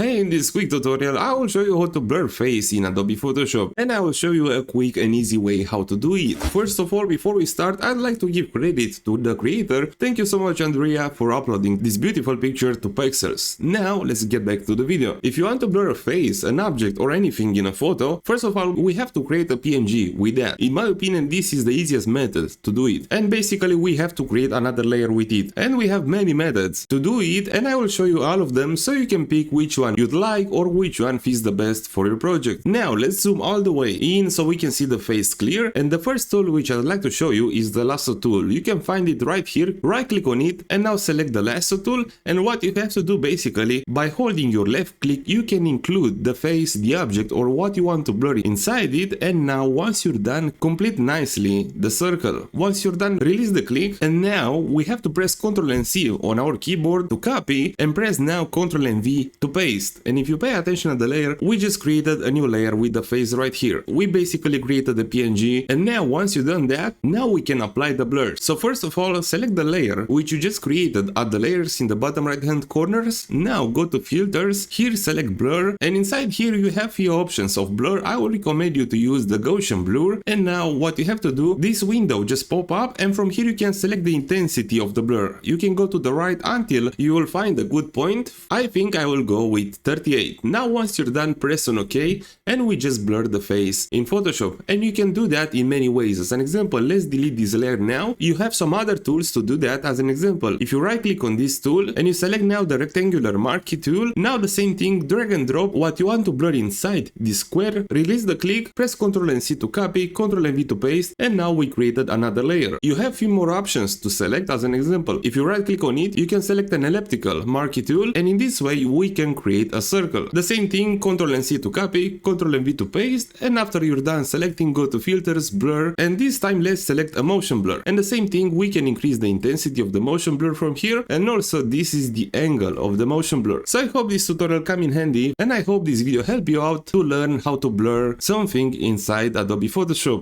Hey, in this quick tutorial I will show you how to blur face in Adobe Photoshop, and I will show you a quick and easy way how to do it. First of all, before we start, I'd like to give credit to the creator. Thank you so much, Andrea, for uploading this beautiful picture to Pixels. Now let's get back to the video. If you want to blur a face, an object or anything in a photo, first of all we have to create a PNG with that. In my opinion, this is the easiest method to do it, and basically we have to create another layer with it, and we have many methods to do it, and I will show you all of them so you can pick which one you'd like or which one fits the best for your project. Now let's zoom all the way in so we can see the face clear, and the first tool which I'd like to show you is the lasso tool. You can find it right here. Right click on it and now select the lasso tool, and what you have to do basically, by holding your left click you can include the face, the object or what you want to blur inside it, and now once you're done, complete nicely the circle. Once you're done, release the click, and now we have to press Ctrl and C on our keyboard to copy and press now Ctrl and V to paste. And if you pay attention to the layer, we just created a new layer with the face right here. We basically created the PNG, and now once you've done that, now we can apply the blur. So first of all, select the layer which you just created at the layers in the bottom right hand corners. Now go to filters, here select blur, and inside here you have few options of blur. I would recommend you to use the Gaussian blur, and now what you have to do, this window just pop up, and from here you can select the intensity of the blur. You can go to the right until you will find a good point. I think I will go with 38. Now once you're done, press on OK, and we just blur the face in Photoshop, and you can do that in many ways. As an example, let's delete this layer now. You have some other tools to do that. As an example, if you right click on this tool and you select now the rectangular marquee tool, now the same thing, drag and drop what you want to blur inside this square, release the click, press Ctrl and C to copy, Ctrl and V to paste, and now we created another layer. You have few more options to select. As an example, if you right click on it, you can select an elliptical marquee tool, and in this way we can create a circle. The same thing, Ctrl and C to copy, Ctrl and V to paste, and after you're done selecting, go to filters, blur, and this time let's select a motion blur. And the same thing, we can increase the intensity of the motion blur from here, and also this is the angle of the motion blur. So I hope this tutorial come in handy, and I hope this video helped you out to learn how to blur something inside Adobe Photoshop.